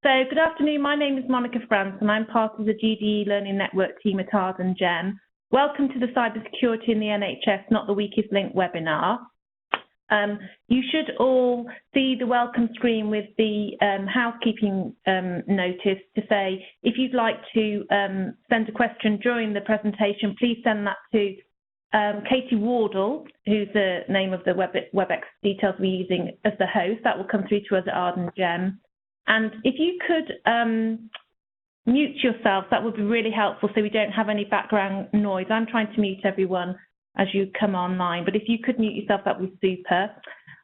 So good afternoon, my name is Monica France and I'm part of the GDE Learning Network team at Arden Gem. Welcome to the Cybersecurity in the NHS Not the Weakest Link webinar. You should all see the welcome screen with the housekeeping notice to say if you'd like to send a question during the presentation, please send that to Katie Wardle, who's the name of the WebEx details we're using as the host. That will come through to us at Arden Gem. And if you could mute yourself, that would be really helpful so we don't have any background noise. I'm trying to mute everyone as you come online, but if you could mute yourself, that would be super.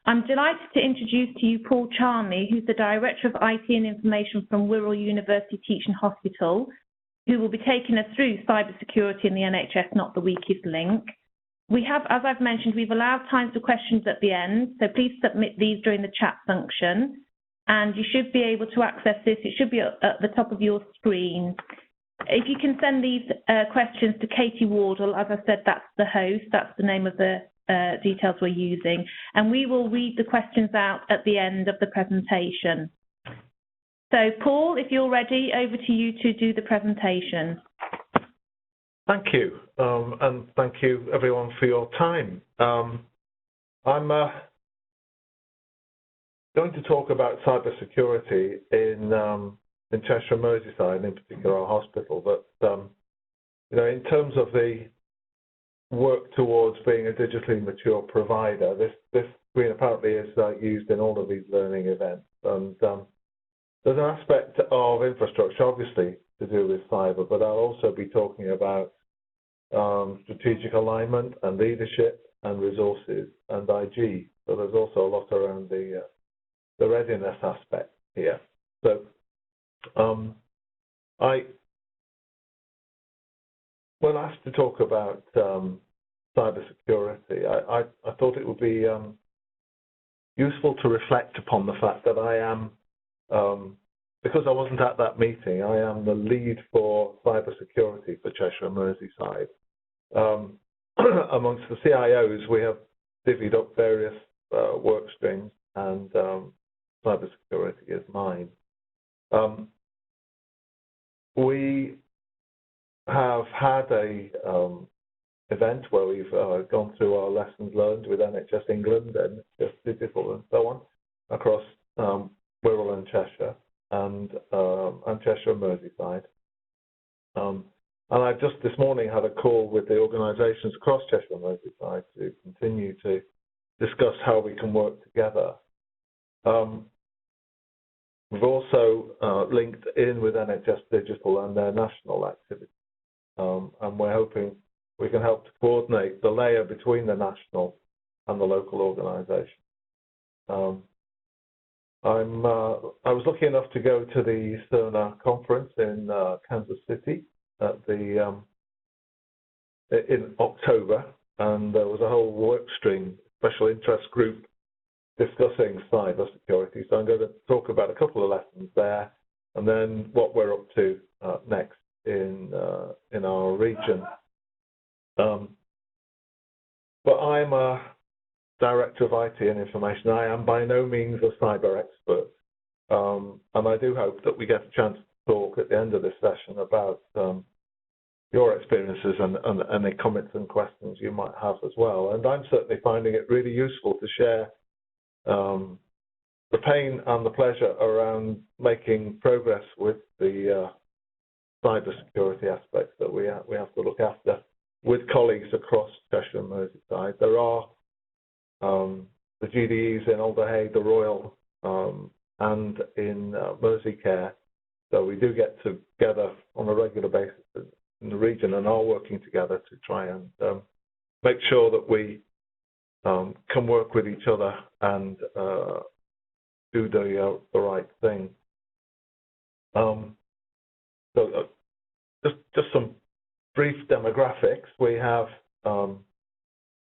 I'm delighted to introduce to you Paul Charnley, who's the Director of IT and Information from Wirral University Teaching Hospital, who will be taking us through cybersecurity in the NHS, not the weakest link. We have, as I've mentioned, we've allowed time for questions at the end, so please submit these during the chat function. And you should be able to access this. It should be at the top of your screen. If you can send these questions to Katie Wardle, as I said, that's the host, that's the name of the details we're using. And we will read the questions out at the end of the presentation. So Paul, if you're ready, over to you to do the presentation. Thank you, and thank you everyone for your time. I'm going to talk about cybersecurity in Cheshire and Merseyside, in particular our hospital. But you know, in terms of the work towards being a digitally mature provider, this screen apparently is used in all of these learning events. And there's an aspect of infrastructure, obviously, to do with cyber, but I'll also be talking about strategic alignment and leadership and resources and IG. So there's also a lot around the readiness aspect here. So when asked to talk about cybersecurity, I thought it would be useful to reflect upon the fact that I am, because I wasn't at that meeting, I am the lead for cybersecurity for Cheshire and Merseyside. Amongst the CIOs, we have divvied up various work streams, and cybersecurity is mine. We have had a event where we've gone through our lessons learned with NHS England and NHS Digital and so on across Wirral and Cheshire and Cheshire and Merseyside. And I just this morning had a call with the organisations across Cheshire and Merseyside to continue to discuss how we can work together. We've also linked in with NHS Digital and their national activities, and we're hoping we can help to coordinate the layer between the national and the local organisation. I was lucky enough to go to the CERNA conference in Kansas City at in October, and there was a whole work stream, special interest group discussing cybersecurity. So I'm going to talk about a couple of lessons there, and then what we're up to next in our region. But I'm a Director of IT and Information. I am by no means a cyber expert, and I do hope that we get a chance to talk at the end of this session about your experiences and any comments and questions you might have as well. And I'm certainly finding it really useful to share the pain and the pleasure around making progress with the cybersecurity aspects that we have to look after with colleagues across Cheshire and Merseyside. There are the GDEs in Alderhay, the Royal, and in Merseycare. So we do get together on a regular basis in the region and are working together to try and make sure that we can work with each other and do the right thing. So just some brief demographics. We have Wirral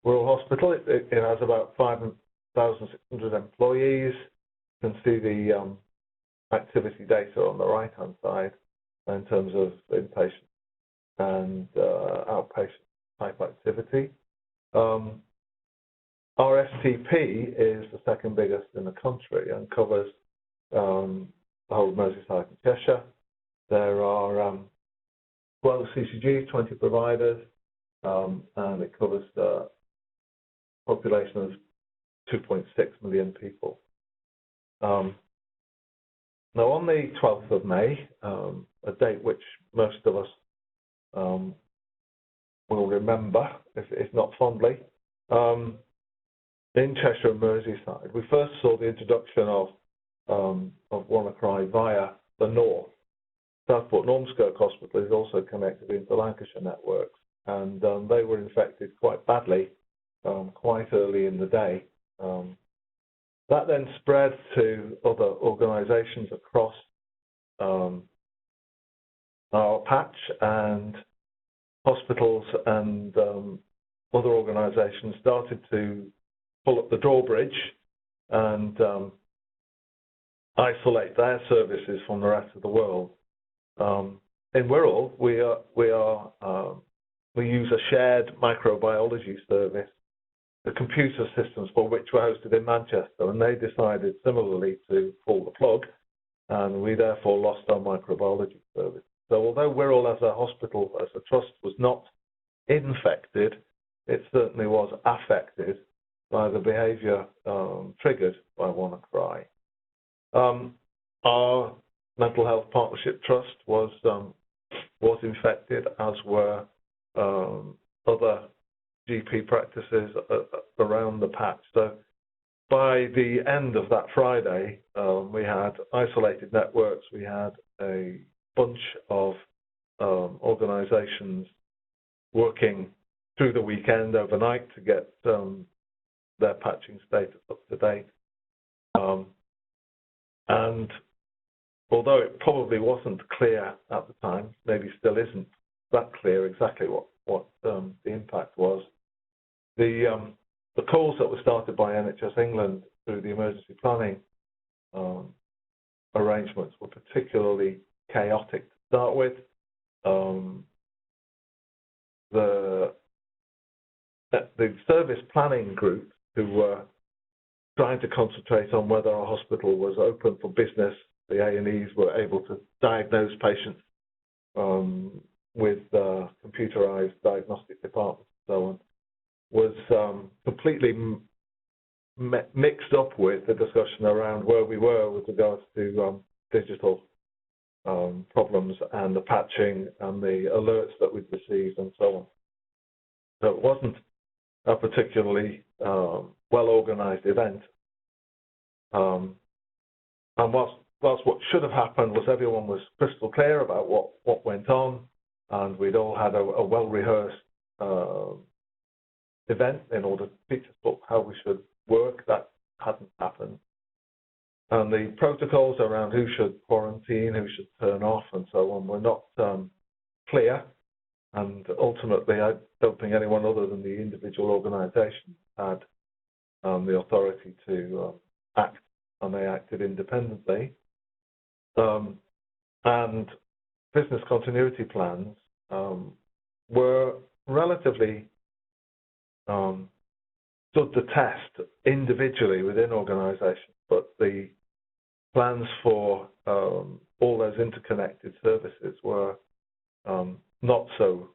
Hospital. It has about 5,600 employees. You can see the activity data on the right-hand side in terms of inpatient and outpatient type activity. Our STP is the second biggest in the country and covers the whole of Merseyside and Cheshire. There are 12 CCGs, 20 providers, and it covers the population of 2.6 million people. Now, on the 12th of May, a date which most of us will remember, if not fondly, in Cheshire and Merseyside, we first saw the introduction of WannaCry via the north. Southport and Ormskirk Hospital is also connected into Lancashire networks, and they were infected quite badly quite early in the day. That then spread to other organisations across our patch, and hospitals and other organisations started to pull up the drawbridge and isolate their services from the rest of the world. In Wirral, we use a shared microbiology service, the computer systems for which were hosted in Manchester, and they decided similarly to pull the plug, and we therefore lost our microbiology service. So although Wirral as a hospital, as a trust, was not infected, it certainly was affected by the behaviour triggered by WannaCry. Our Mental Health Partnership Trust was infected, as were other GP practices around the patch. So by the end of that Friday, we had isolated networks. We had a bunch of organisations working through the weekend overnight to get their patching status up to date. And although it probably wasn't clear at the time, maybe still isn't that clear exactly what the impact was, the calls that were started by NHS England through the emergency planning arrangements were particularly chaotic to start with. The service planning group, who were trying to concentrate on whether our hospital was open for business, the A&Es were able to diagnose patients with computerized diagnostic departments and so on, was completely mixed up with the discussion around where we were with regards to digital problems and the patching and the alerts that we'd received and so on. So it wasn't a particularly well-organized event. And whilst what should have happened was everyone was crystal clear about what went on, and we'd all had a well-rehearsed event in order to teach us how we should work, that hadn't happened. And the protocols around who should quarantine, who should turn off, and so on were not clear. And ultimately, I don't think anyone other than the individual organisation had the authority to act, and they acted independently. And business continuity plans were relatively stood the test individually within organisations, but the plans for all those interconnected services were not so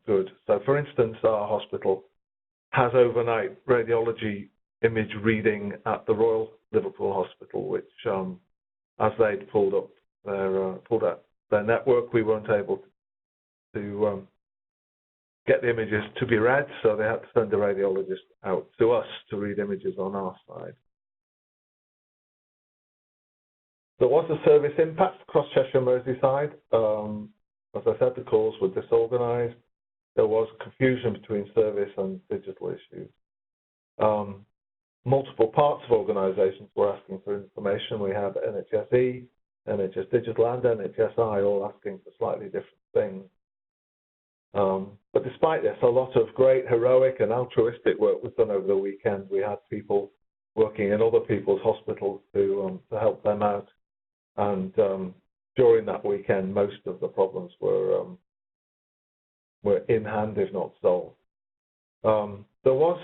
good. So, for instance, our hospital has overnight radiology image reading at the Royal Liverpool Hospital, which, as they'd pulled out their network, we weren't able to get the images to be read, so they had to send a radiologist out to us to read images on our side. There was a service impact across Cheshire and Merseyside. As I said, the calls were disorganised. There was confusion between service and digital issues. Multiple parts of organisations were asking for information. We had NHSE, NHS Digital and NHSI all asking for slightly different things. But despite this, a lot of great heroic and altruistic work was done over the weekend. We had people working in other people's hospitals to help them out. And during that weekend, most of the problems were in hand, if not solved. There was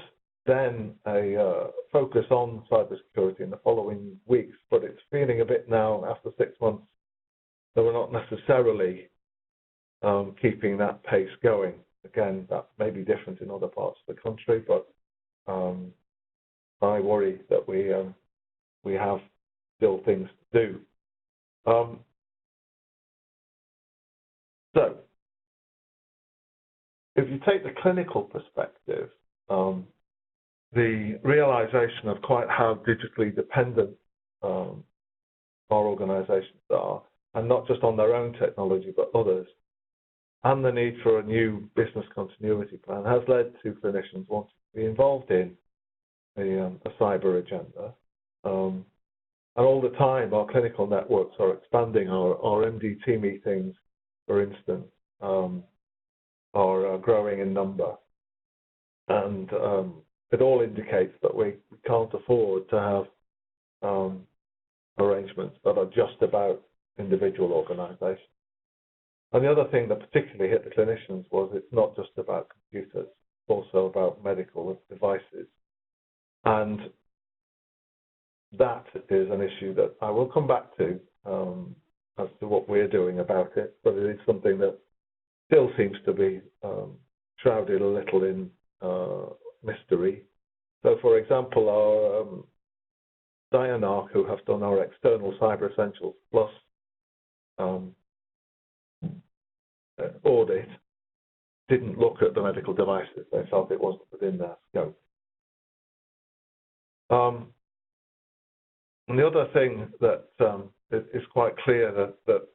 then a focus on cybersecurity in the following weeks, but it's feeling a bit now, after 6 months, that we're not necessarily keeping that pace going. Again, that may be different in other parts of the country, but I worry that we have still things to do. So, if you take the clinical perspective, the realization of quite how digitally dependent our organizations are, and not just on their own technology, but others, and the need for a new business continuity plan has led to clinicians wanting to be involved in a cyber agenda. And all the time, our clinical networks are expanding. Our MDT meetings, for instance, are growing in number. And it all indicates that we can't afford to have arrangements that are just about individual organizations. And the other thing that particularly hit the clinicians was it's not just about computers, it's also about medical devices. And that is an issue that I will come back to as to what we're doing about it, but it is something that still seems to be shrouded a little in mystery. So, for example, our DIANARC, who have done our external Cyber Essentials Plus audit, didn't look at the medical devices. They felt it wasn't within their scope. And the other thing that is quite clear that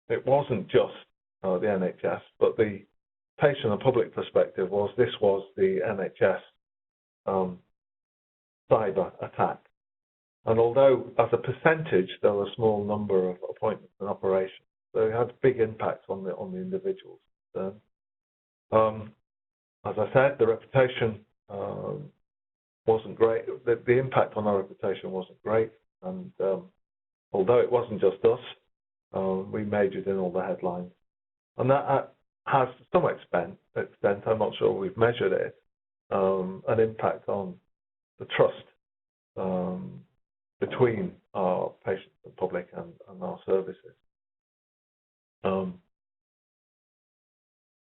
it wasn't just the NHS, but the patient and public perspective was this was the NHS cyber attack. And although as a percentage there were a small number of appointments and operations, so it had a big impact on the individuals. As I said, the reputation wasn't great. The impact on our reputation wasn't great, and although it wasn't just us, we majored in all the headlines, and that has to some extent, I'm not sure we've measured it, an impact on the trust between our patients and public and our services.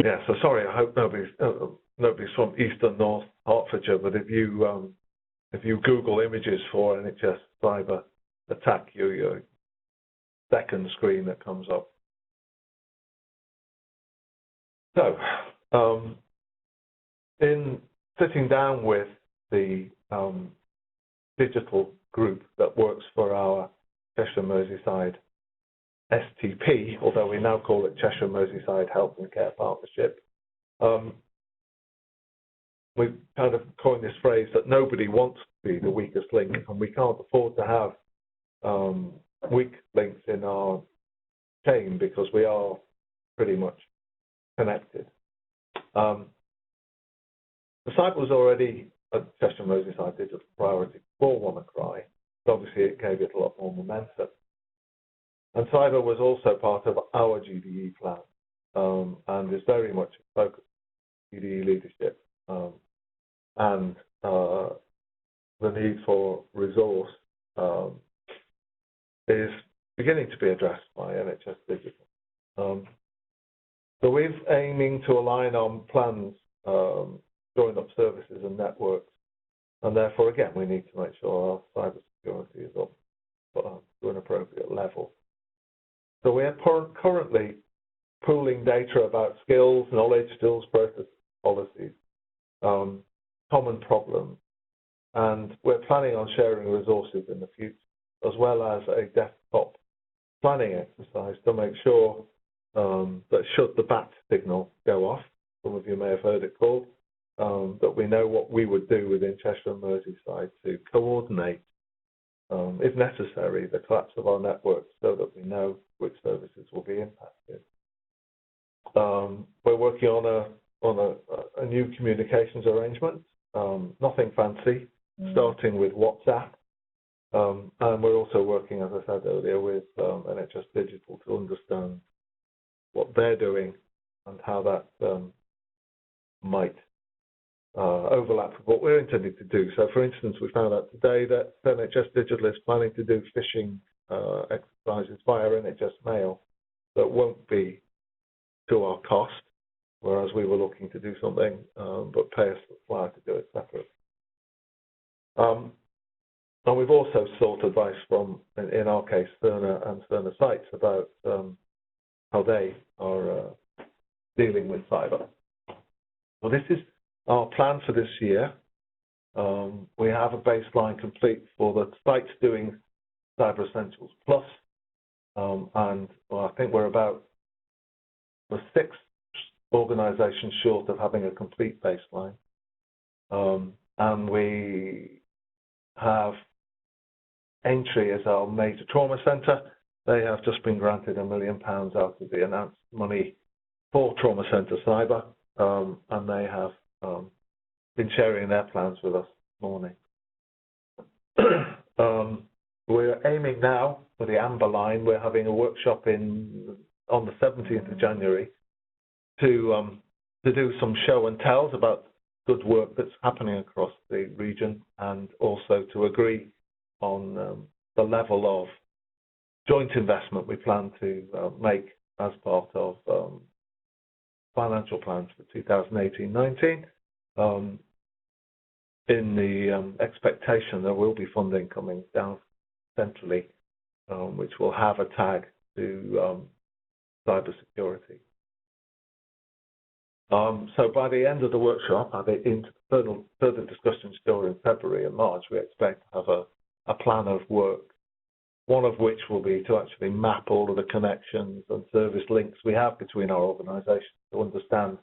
Yeah, so sorry, I hope nobody's from East and North Hertfordshire, but if you Google images for NHS cyber attack, your second screen that comes up. So, in sitting down with the digital group that works for our Cheshire and Merseyside STP, although we now call it Cheshire and Merseyside Health and Care Partnership, we kind of coined this phrase that nobody wants to be the weakest link, and we can't afford to have weak links in our chain because we are pretty much connected. The site was already a Cheshire and Merseyside digital priority for WannaCry, but obviously it gave it a lot more momentum. And cyber was also part of our GDE plan and is very much focused on GDE leadership and the need for resource is beginning to be addressed by NHS Digital. So we're aiming to align on plans, join up services and networks, and therefore, again, we need to make sure our cyber security is up to an appropriate level. So we are currently pooling data about skills, knowledge, tools, processes, policies, common problems, and we're planning on sharing resources in the future, as well as a desktop planning exercise to make sure that should the bat signal go off, some of you may have heard it called, that we know what we would do within Cheshire and Merseyside to coordinate, if necessary, the collapse of our networks so that we know which services will be impacted. We're working on a new communications arrangement, nothing fancy, starting with WhatsApp. And we're also working, as I said earlier, with NHS Digital to understand what they're doing and how that might overlap with what we're intending to do. So, for instance, we found out today that NHS Digital is planning to do phishing exercises via NHS Mail that won't be to our cost, whereas we were looking to do something but pay a supplier to do it separately. And we've also sought advice from, in our case, Cerner and Cerner sites about how they are dealing with cyber. Well, this is our plan for this year. We have a baseline complete for the sites doing Cyber Essentials Plus, and well, I think we're about the 6 organisations short of having a complete baseline. And we have Aintree as our major trauma centre. They have just been granted £1 million out of the announced money for Trauma Centre Cyber, and they have been sharing their plans with us this morning. We're aiming now for the Amber Line. We're having a workshop on the 17th of January to do some show and tells about good work that's happening across the region, and also to agree on the level of joint investment we plan to make as part of financial plans for 2018-19, in the expectation there will be funding coming down centrally, which will have a tag to cyber security. So by the end of the workshop, into further discussions during February and March, we expect to have a plan of work, one of which will be to actually map all of the connections and service links we have between our organisations to understand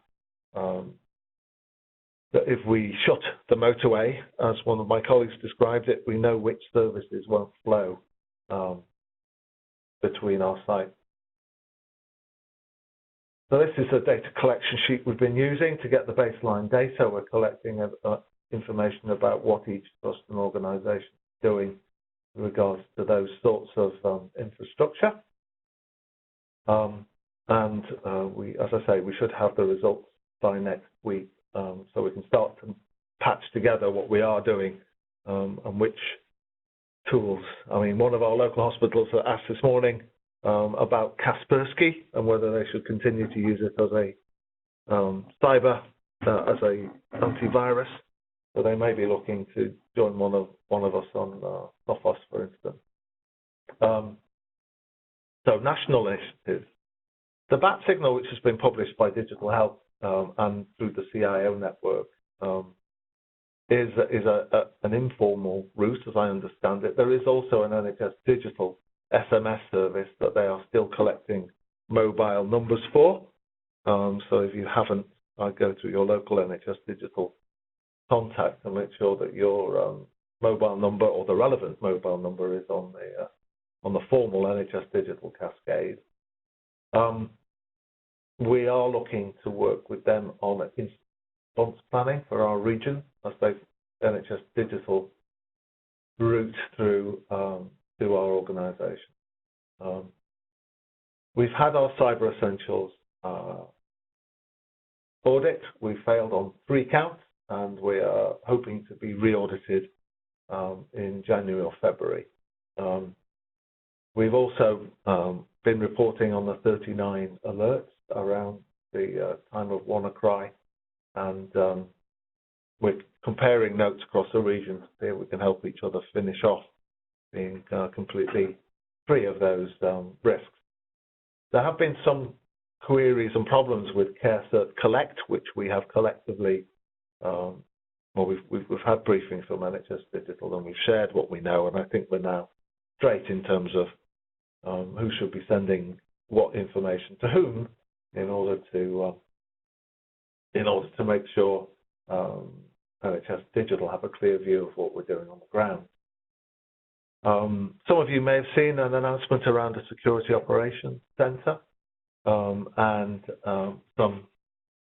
that if we shut the motorway, as one of my colleagues described it, we know which services won't flow between our sites. So this is a data collection sheet we've been using to get the baseline data. We're collecting information about what each trust and organisation is doing with regards to those sorts of infrastructure. We, as I say, we should have the results by next week, so we can start to patch together what we are doing and which tools. I mean, one of our local hospitals asked this morning about Kaspersky and whether they should continue to use it as a as a antivirus. So they may be looking to join one of us on Sophos, for instance. So national initiatives. The BAT signal, which has been published by Digital Health and through the CIO network, is an informal route, as I understand it. There is also an NHS Digital SMS service that they are still collecting mobile numbers for. So if you haven't, I'd go to your local NHS Digital contact and make sure that your mobile number or the relevant mobile number is on the formal NHS Digital cascade. We are looking to work with them on response planning for our region as they NHS Digital route through to our organisation. We've had our Cyber Essentials audit. We failed on 3 counts, and we are hoping to be re-audited in January or February. We've also been reporting on the 39 alerts around the time of WannaCry, and we're comparing notes across the region to see if we can help each other finish off being completely free of those risks. There have been some queries and problems with CareCert Collect, which we have collectively, well, we've had briefings from NHS Digital and we've shared what we know, and I think we're now straight in terms of who should be sending what information to whom in order to make sure NHS Digital have a clear view of what we're doing on the ground. Some of you may have seen an announcement around a security operations centre and some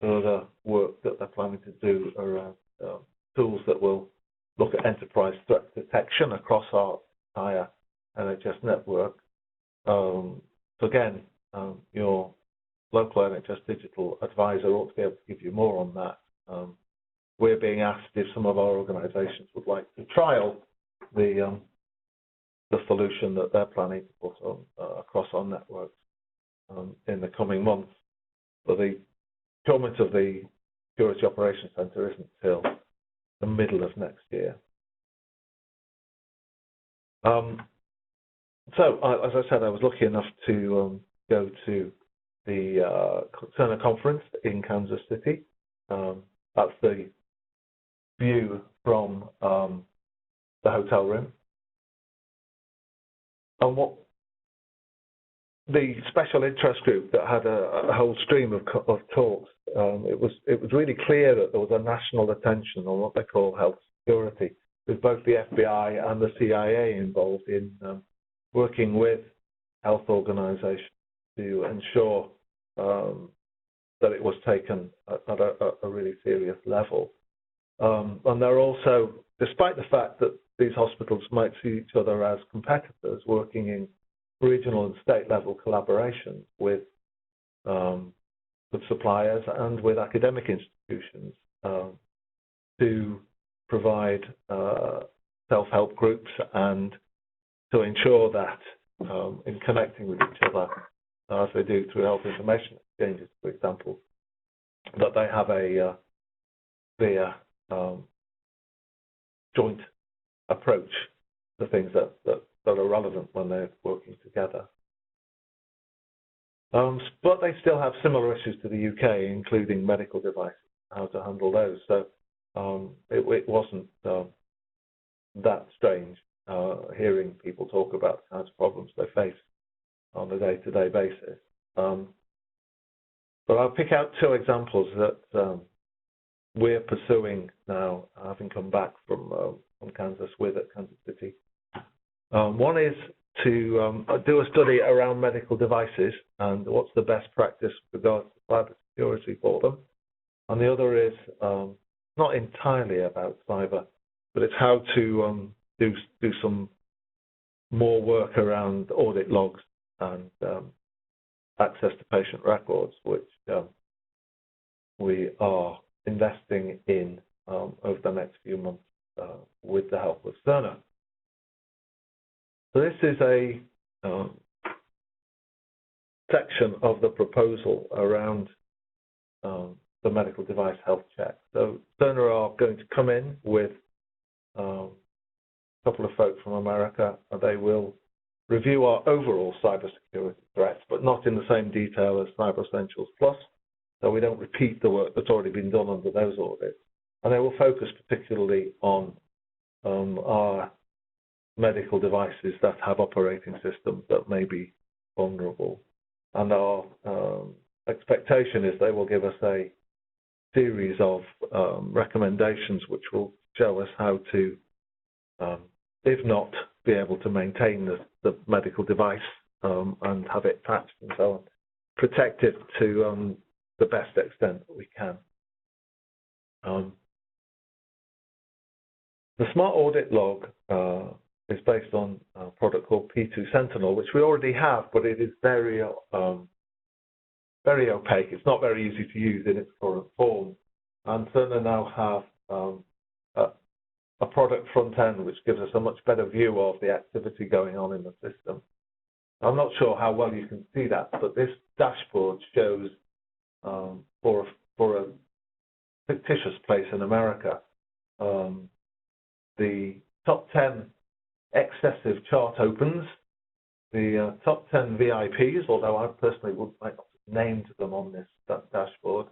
further work that they're planning to do around tools that will look at enterprise threat detection across our entire NHS network. So again, your local NHS Digital advisor ought to be able to give you more on that we're being asked if some of our organisations would like to trial the solution that they're planning to put on across our networks in the coming months. But the procurement of the Security Operations Centre isn't till the middle of next year. So, as I said, I was lucky enough to go to the Cerner conference in Kansas City. That's the view from the hotel room. And what the special interest group that had a whole stream of talks, it was really clear that there was a national attention on what they call health security, with both the FBI and the CIA involved in working with health organisations to ensure that it was taken at a really serious level. And they're also, despite the fact that these hospitals might see each other as competitors, working in regional and state level collaboration with suppliers and with academic institutions to provide self-help groups and to ensure that in connecting with each other, as they do through health information exchanges, for example, that they have a clear joint approach to things that are relevant when they're working together. But they still have similar issues to the UK, including medical devices, how to handle those. So it wasn't that strange hearing people talk about the kinds of problems they face on a day-to-day basis. But I'll pick out two examples that we're pursuing now, having come back from Kansas with at Kansas City. One is to do a study around medical devices and what's the best practice with regards to cyber security for them. And the other is not entirely about cyber, but it's how to do some more work around audit logs and access to patient records, which we are investing in over the next few months with the help of Cerner. So this is a section of the proposal around the medical device health check. So Cerner are going to come in with a couple of folks from America, and they will review our overall cybersecurity threats, but not in the same detail as Cyber Essentials Plus. So we don't repeat the work that's already been done under those audits. And they will focus particularly on our medical devices that have operating systems that may be vulnerable. And our expectation is they will give us a series of recommendations which will show us how to, if not be able to maintain the medical device and have it patched and so on, protect it to the best extent that we can. The Smart Audit Log is based on a product called P2 Sentinel, which we already have, but it is very opaque. It's not very easy to use in its current form. And Cerner now have a product front end which gives us a much better view of the activity going on in the system. I'm not sure how well you can see that, but this dashboard shows for a fictitious place in America, the top 10 excessive chart opens, the top 10 VIPs, although I personally might not have named them on this dashboard,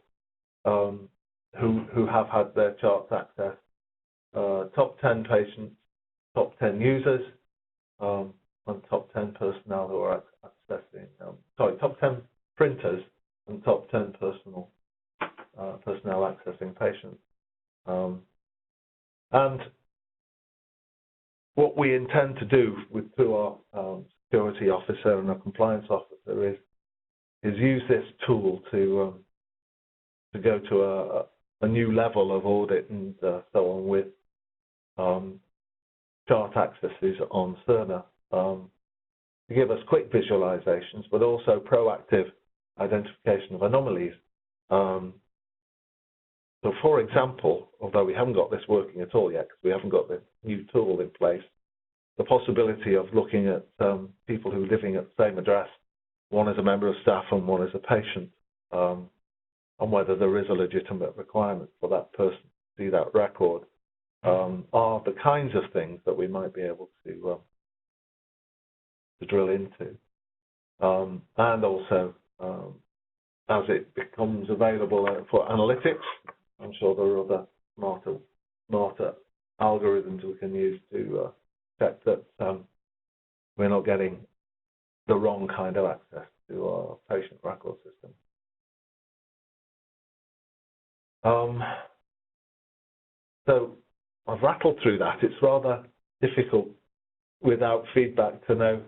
who have had their charts accessed, top 10 patients, top 10 users, and top 10 personnel who are accessing, top 10 printers and top 10 personnel accessing patients. And what we intend to do through our security officer and our compliance officer is use this tool to go to a new level of audit and so on with chart accesses on Cerner to give us quick visualizations, but also proactive identification of anomalies. So, for example, although we haven't got this working at all yet because we haven't got the new tool in place, the possibility of looking at people who are living at the same address, one as a member of staff and one as a patient, on whether there is a legitimate requirement for that person to see that record, are the kinds of things that we might be able to drill into. And also, as it becomes available for analytics, I'm sure there are other smarter algorithms we can use to check that we're not getting the wrong kind of access to our patient record system. So I've rattled through that. It's rather difficult without feedback to know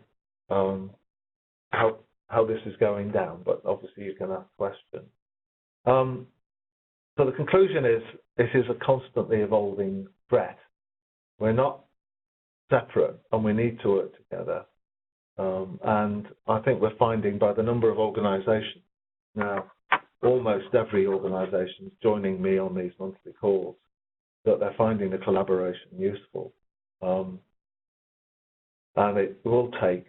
how this is going down, but obviously you can ask questions. So the conclusion is this is a constantly evolving threat. We're not separate and we need to work together. And I think we're finding by the number of organisations now, almost every organisation is joining me on these monthly calls, that they're finding the collaboration useful. And it will take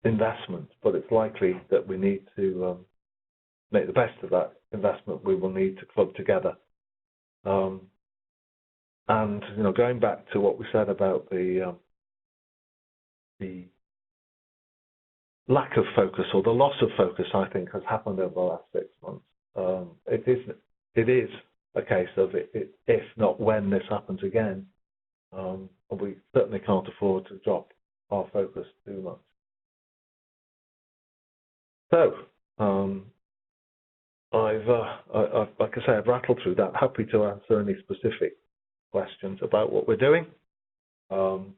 investment, but it's likely that we need to make the best of that investment. We will need to club together. And going back to what we said about the lack of focus or the loss of focus, I think has happened over the last 6 months. It is a case of if not when this happens again, we certainly can't afford to drop our focus too much. So, like I say, I've rattled through that. Happy to answer any specific questions about what we're doing. And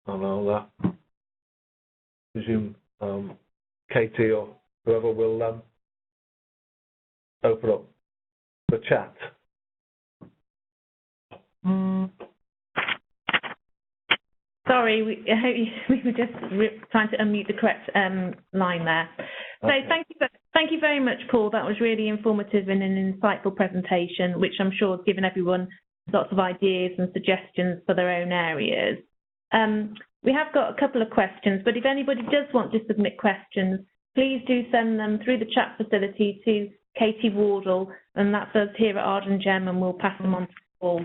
I'll presume Katie or whoever will open up the chat. Sorry, we were just trying to unmute the correct line there. So Okay. thank you very much, Paul. That was really informative and an insightful presentation, which I'm sure has given everyone lots of ideas and suggestions for their own areas. We have got a couple of questions, but if anybody does want to submit questions, please do send them through the chat facility to Katie Wardle, and that's us here at Arden Gem, and we'll pass them on to Paul.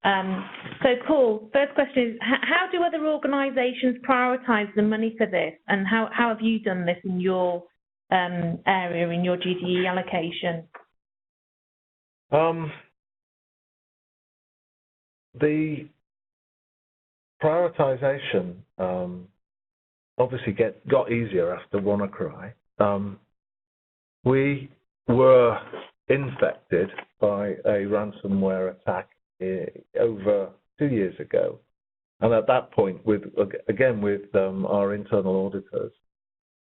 So Paul, first question is, how do other organisations prioritise the money for this, and how have you done this in your area, in your GDE allocation? The prioritisation obviously got easier after WannaCry. We were infected by a ransomware attack over 2 years ago, and at that point, with our internal auditors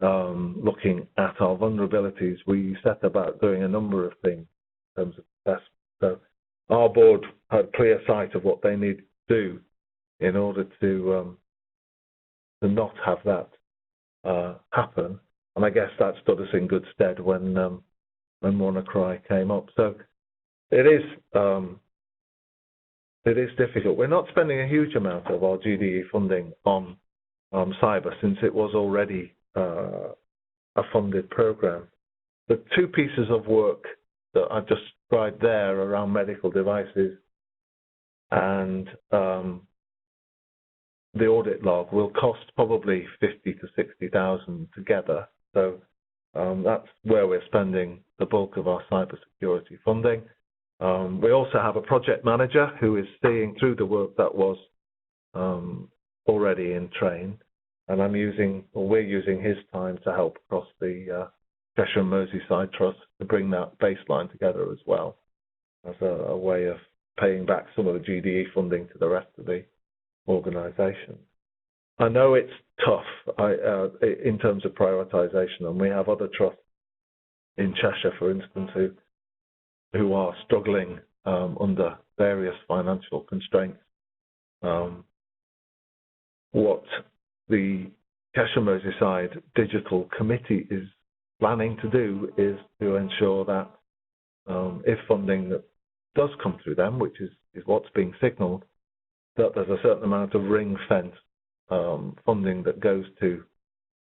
looking at our vulnerabilities, we set about doing a number of things in terms of tests. So our board had clear sight of what they need to do in order to not have that happen, and I guess that stood us in good stead when WannaCry came up. So it is difficult. We're not spending a huge amount of our GDE funding on cyber, since it was already a funded program. The two pieces of work that I've just described there around medical devices and the audit log will cost probably 50 to 60,000 together. So that's where we're spending the bulk of our cybersecurity funding. We also have a project manager who is seeing through the work that was already in train, and we're using his time to help across the Cheshire and Merseyside Trust to bring that baseline together as well, as a way of paying back some of the GDE funding to the rest of the organisation. I know it's tough in terms of prioritisation, and we have other trusts in Cheshire, for instance, who are struggling under various financial constraints. What the Cheshire Merseyside Digital Committee is planning to do is to ensure that if funding that does come through them, which is what's being signalled, that there's a certain amount of ring-fence funding that goes to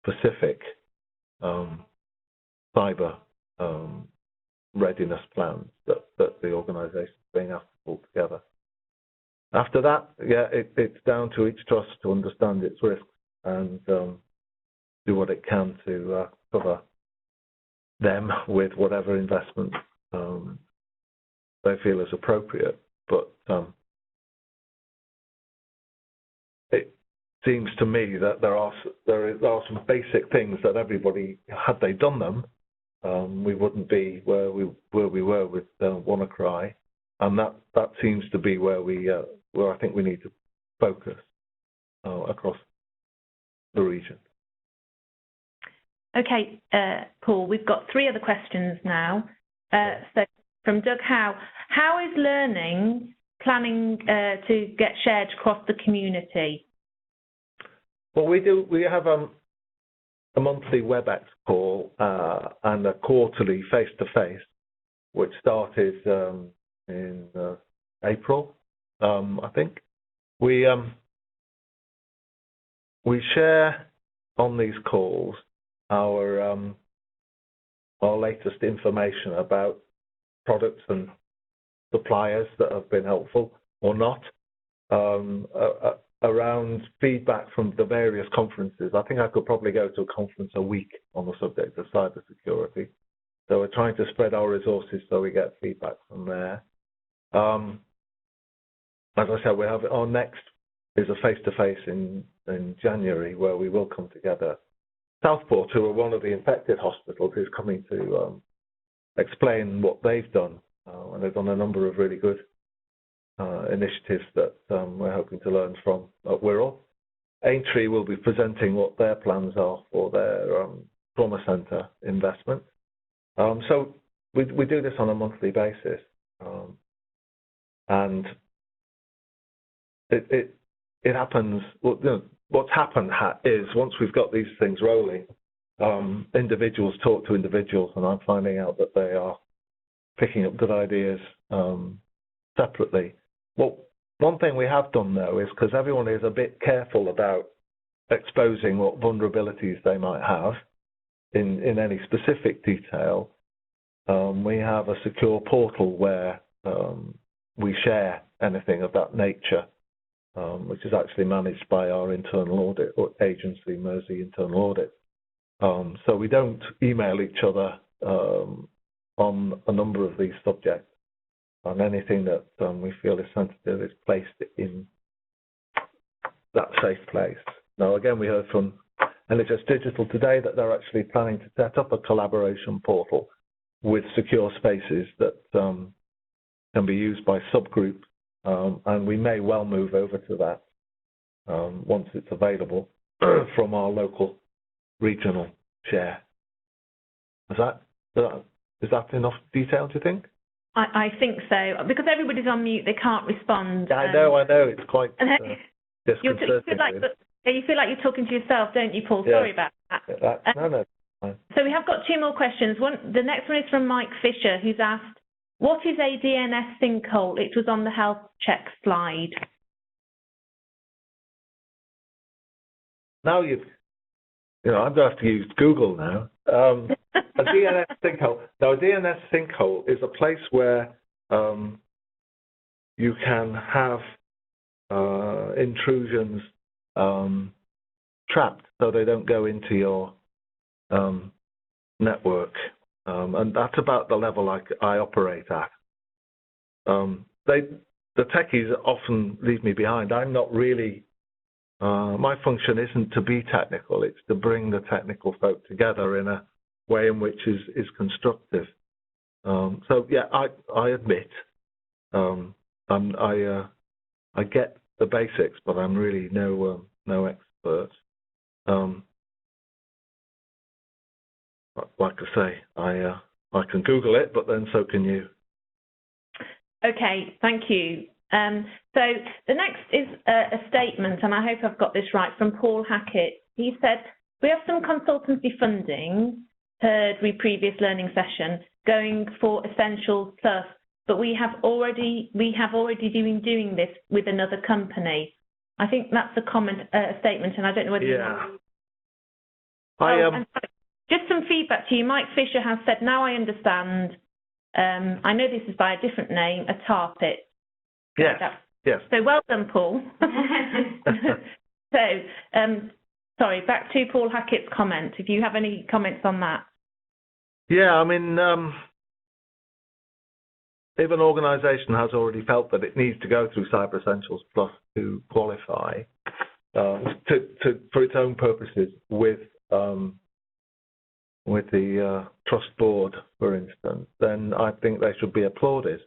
specific cyber readiness plans that the organisation is being asked to pull together. After that, yeah, it's down to each trust to understand its risks and do what it can to cover them with whatever investment they feel is appropriate. But it seems to me that there are some basic things that everybody, had they done them, we wouldn't be where we were with WannaCry, and that seems to be where I think we need to focus across the region. Okay, Paul, we've got 3 other questions now. So from Doug Howe, how is learning planning to get shared across the community? Well, we have a monthly WebEx call and a quarterly face-to-face, which started in April, I think. We share on these calls our latest information about products and suppliers that have been helpful or not, around feedback from the various conferences. I think I could probably go to a conference a week on the subject of cybersecurity. So we're trying to spread our resources so we get feedback from there. As I said, we have our next is a face-to-face in January, where we will come together. Southport, who are one of the infected hospitals, is coming to explain what they've done, and they've done a number of really good initiatives that we're hoping to learn from at Wirral. Aintree will be presenting what their plans are for their trauma centre investment. So we do this on a monthly basis, and it happens. Well, you know, what's happened is once we've got these things rolling, individuals talk to individuals, and I'm finding out that they are picking up good ideas separately. Well, one thing we have done though is, because everyone is a bit careful about exposing what vulnerabilities they might have in any specific detail, we have a secure portal where we share anything of that nature, which is actually managed by our internal audit agency, Mersey Internal Audit. So we don't email each other on a number of these subjects, and anything that we feel is sensitive is placed in that safe place. Now, again, we heard from NHS Digital today that they're actually planning to set up a collaboration portal with secure spaces that can be used by subgroups, and we may well move over to that once it's available from our local regional share. Is that enough detail, do you think? I think so, because everybody's on mute, they can't respond. I know, it's quite disconcerting. You feel like you're talking to yourself, don't you, Paul? Yeah. Sorry about that. No. Fine. So we have got 2 more questions. The next one is from Mike Fisher, who's asked, what is a DNS sinkhole? It was on the health check slide. Now I'm going to have to use Google now. A DNS sinkhole. Now, a DNS sinkhole is a place where you can have intrusions trapped, so they don't go into your network, and that's about the level I operate at. The techies often leave me behind. I'm not really. My function isn't to be technical; it's to bring the technical folk together in a way in which is constructive. So yeah, I admit I get the basics, but I'm really no expert. Like I say, I can Google it, but then so can you. Okay, thank you. So the next is a statement, and I hope I've got this right, from Paul Hackett. He said, we have some consultancy funding, heard we previous learning session, going for Essentials Plus, but we have already been doing this with another company. I think that's a statement, and I don't know whether you want to... Just some feedback to you. Mike Fisher has said, now I understand. I know this is by a different name, a tarpit. Yes, yes. So well done, Paul. So, sorry, back to Paul Hackett's comment, if you have any comments on that. Yeah, I mean, if an organisation has already felt that it needs to go through Cyber Essentials Plus to qualify for its own purposes with the Trust Board, for instance, then I think they should be applauded.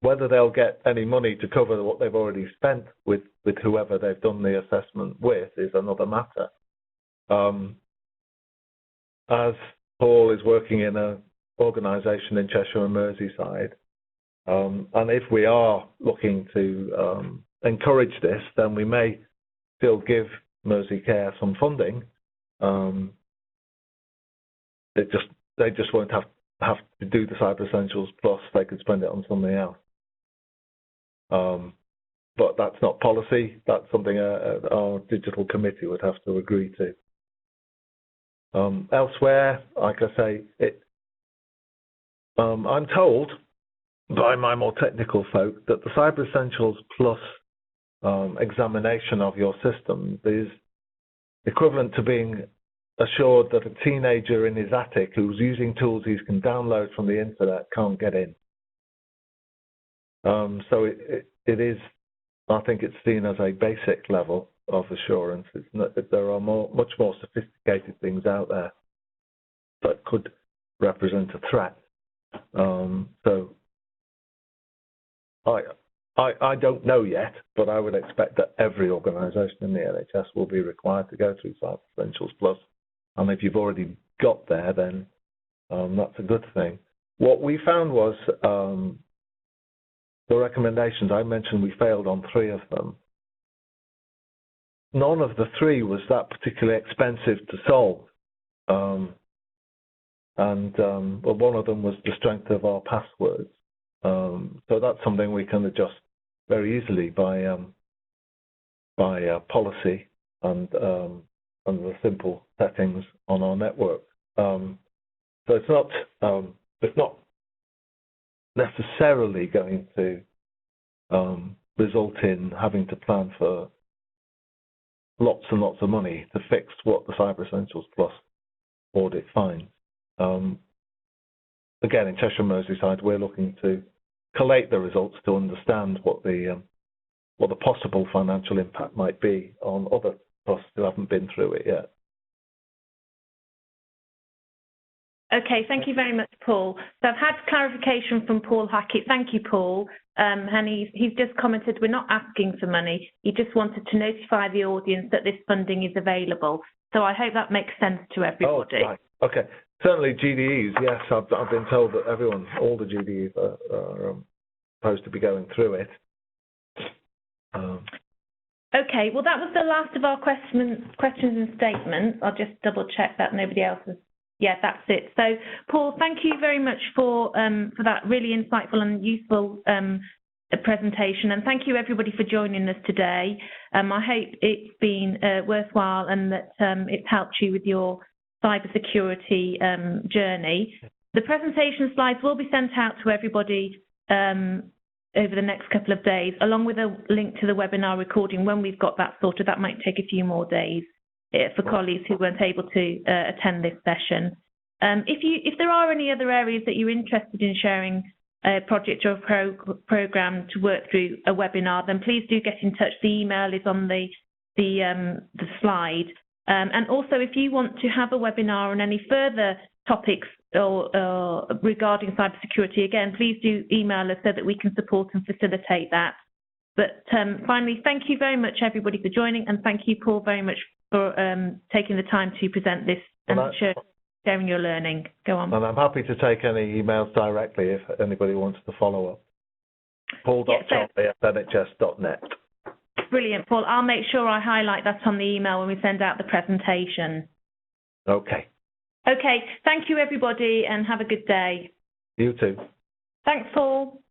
Whether they'll get any money to cover what they've already spent with whoever they've done the assessment with is another matter. As Paul is working in an organisation in Cheshire and Merseyside, and if we are looking to encourage this, then we may still give Merseycare some funding. They just won't have to do the Cyber Essentials Plus. They could spend it on something else. But that's not policy. That's something our digital committee would have to agree to. Elsewhere, like I say, I'm told by my more technical folk that the Cyber Essentials Plus examination of your system is equivalent to being assured that a teenager in his attic who's using tools he can download from the internet can't get in. So it is, I think it's seen as a basic level of assurance. It's not, there are much more sophisticated things out there that could represent a threat. So I don't know yet, but I would expect that every organisation in the NHS will be required to go through Cyber Essentials Plus. And if you've already got there, then that's a good thing. What we found was the recommendations, I mentioned we failed on 3 of them. None of the 3 was that particularly expensive to solve. Well, one of them was the strength of our passwords. So that's something we can adjust very easily by policy and the simple settings on our network. So it's not necessarily going to result in having to plan for lots and lots of money to fix what the Cyber Essentials Plus audit finds. Again, in Cheshire and Merseyside, we're looking to collate the results to understand what the possible financial impact might be on other trusts who haven't been through it yet. Okay, thank you very much, Paul. So I've had clarification from Paul Hackett. Thank you, Paul. And he's just commented we're not asking for money. He just wanted to notify the audience that this funding is available. So I hope that makes sense to everybody. Oh, right. Okay. Certainly GDEs, yes, I've been told that all the GDEs are supposed to be going through it. Okay, well that was the last of our questions and statements. I'll just double check that nobody else has. Yeah, that's it. So, Paul, thank you very much for that really insightful and useful presentation, and thank you everybody for joining us today. I hope it's been worthwhile and that it's helped you with your cybersecurity journey. The presentation slides will be sent out to everybody over the next couple of days, along with a link to the webinar recording when we've got that sorted. That might take a few more days for colleagues who weren't able to attend this session. If there are any other areas that you're interested in sharing a project or a program to work through a webinar, then please do get in touch. The email is on the slide. And also, if you want to have a webinar on any further topics or regarding cybersecurity, again, please do email us so that we can support and facilitate that. But finally, thank you very much, everybody, for joining, and thank you, Paul, very much for taking the time to present this and sharing your learning. Go on. And I'm happy to take any emails directly if anybody wants to follow up. paul.charlie@nhs.net. Brilliant, Paul. I'll make sure I highlight that on the email when we send out the presentation. Okay. Okay, thank you everybody and have a good day. You too. Thanks, Paul.